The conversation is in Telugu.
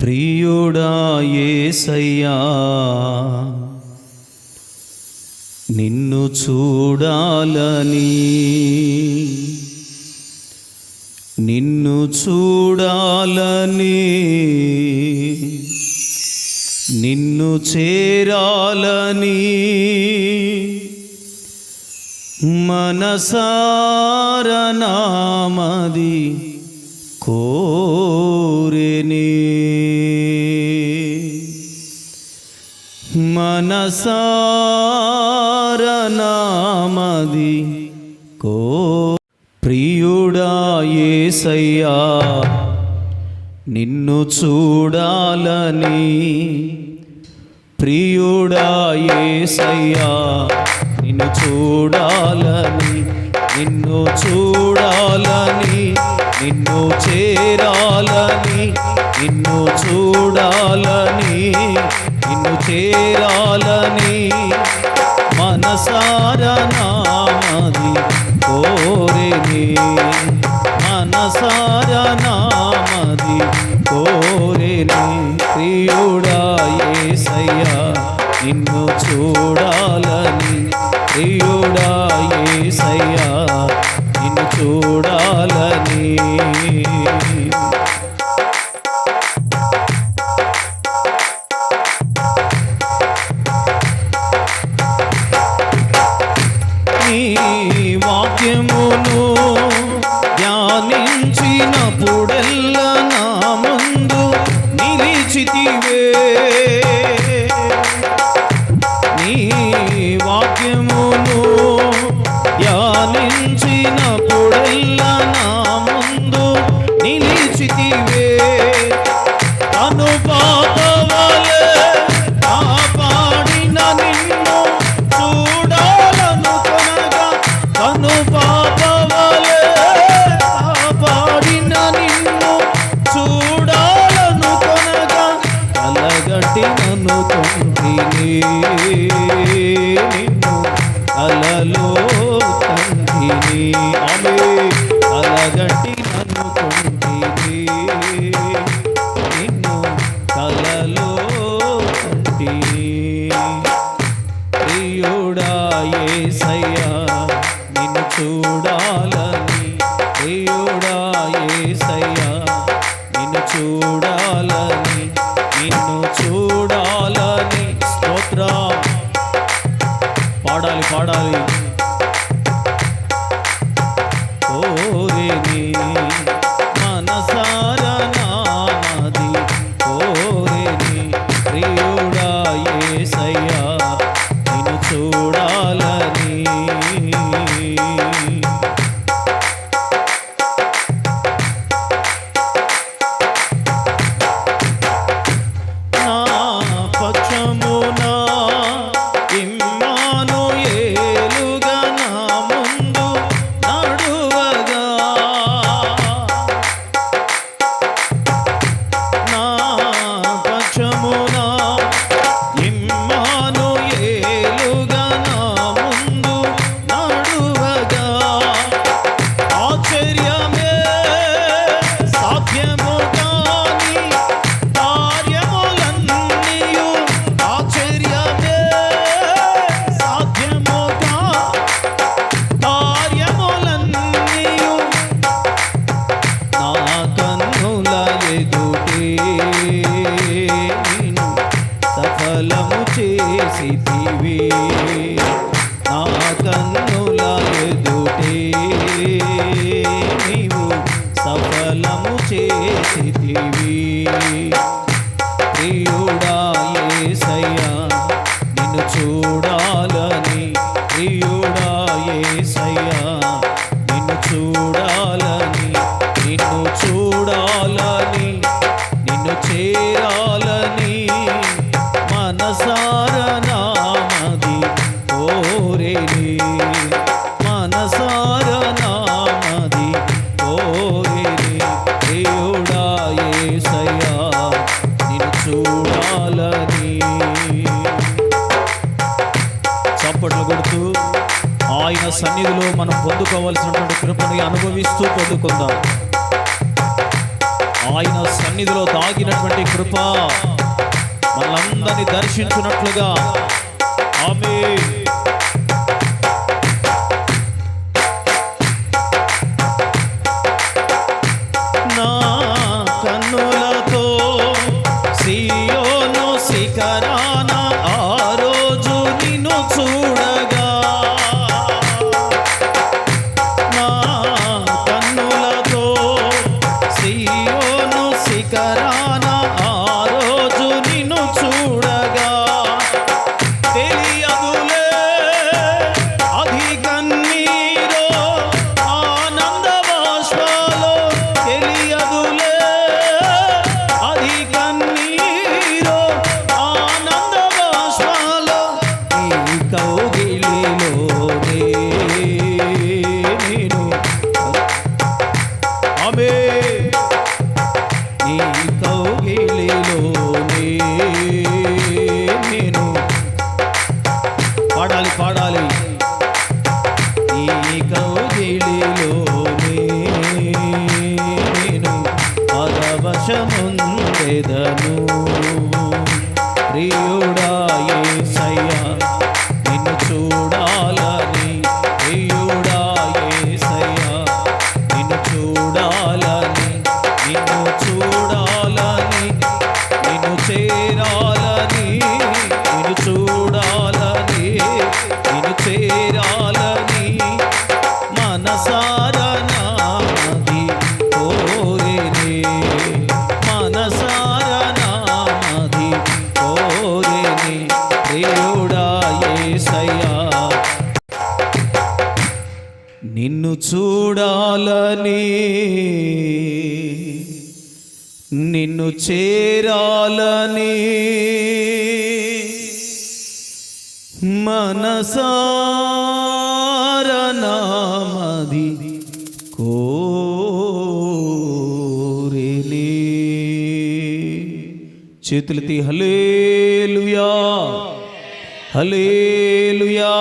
ప్రియుడా యేసయ్యా నిన్ను చూడాలని నిన్ను చూడాలని నిన్ను చేరాలని మనసార నామది కోరెనే మనసార నామది కో ప్రియుడా యేసయ్యా నిన్ను చూడాలని ప్రియుడా యేసయ్యా నిన్ను చూడాలని నిన్ను చూడాలని నిన్ను చేరాలని నిన్ను చూడాలని నిన్ను చేరాలని మనసార నామది కోరెనే మనసార నామది కోరెనే ప్రియుడా యేసయ్యా నిన్ను చూడాలని ప్రియుడా యేసయ్యా నిన్ను చూడాలని నీ వాక్యమును ధ్యానించినప్పుడెల్లా నా ముందు నిలిచితివే నీ వాక్యమును ధ్యానించినప్పుడెల్లా నా ముందు నిలిచితివే అనుపాతవలే కాపాడిన నిన్ను చూడాలనుకొనగా అనుపాతవలే కాపాడిన నిన్ను చూడాలనుకొనగా కలగట్టి నన్నుకుంటిని నిన్ను అలలో తండ్రిని ఆమె కలగట్టి నన్నుకుంటిని నిన్ను కలలో తండ్రిని ప్రియుడా యేసయ్యా నిన్ను చూడాలని ప్రియుడా యేసయ్యా నిన్ను చూడాలని నిన్ను చూడాలని స్తోత్రం పాడాలి పాడాలి కోరెనే మనసార నామది కోరెనే ప్రియుడా యేసయ్యా నిన్ను చూడాలని నా పక్షమునా ఇమ్మానుయేలుగా నా ముందు నడువగా నా పక్షమునా ఇమ్మానుయేలుగా నా ముందు నడువగా ఆశ్చర్యమే సాధ్యము కాని కార్యములన్నీయు ఆశ్చర్యమే సాధ్యము కార్యములన్నీయు నా కన్నుల ఎదుటే నిన్ను సఫలము చేసితివి నా కన్నుల ఎదుటే నీవు సఫలము చేసితివి ప్రియుడా యేసయ్యా నిన్ను చూడాలని ప్రియుడా యేసయ్యా నిన్ను చూడాలని నిన్ను చూడాలని నిన్ను చేరాలని మనసార నామది కోరెనే మనసార నామది కోరెనే ప్రియుడా యేసయ్యా నిన్ను చూడాలని చప్పట్లు కొడుతూ ఆయన సన్నిధిలో మనం పొందుకోవాల్సినటువంటి కృపను అనుభవిస్తూ పొందుకుందాం. ఆయన సన్నిధిలో దాగినటువంటి కృప మనలందరినీ దర్శించున్నట్లుగా ఆమేన్. నా కన్నులతో సీయోను శిఖరాన ఆ రోజు నిన్ను చూడగా, నా కన్నులతో సీయోను శిఖరాన ఆ రోజు నిన్ను చూడగా, తెలియదులే అది కన్నీరో ఆనంద బాష్పాలో, తెలియదులే అది కన్నీరో ఆనంద బాష్పాలో, ఈ కౌగిలిలోనే నేను ఆమేన్. ఈ కౌగిలిలోనే నేను పాడాలి పాడాలి. ఈ కౌగిలిలోనే నేను పరవశముందెదను. ప్రియుడా యేసయ్యా నిన్ను చూడాలని, ప్రియుడా యేసయ్యా నిన్ను చూడాలని, నిన్ను చూడాలని, నిన్ను చేరాలని, నిన్ను చూడాలని, నిన్ను చేరాలని మనసారా నామది కోరేనే, మనసారా నామది కోరేనే. ప్రియుడా యేసయ్యా నిన్ను చూడాలని, నిన్ను చేరాలని మనసారా నామది కోరేనే. చేతులెత్తి హల్లెలూయా హల్లెలూయా.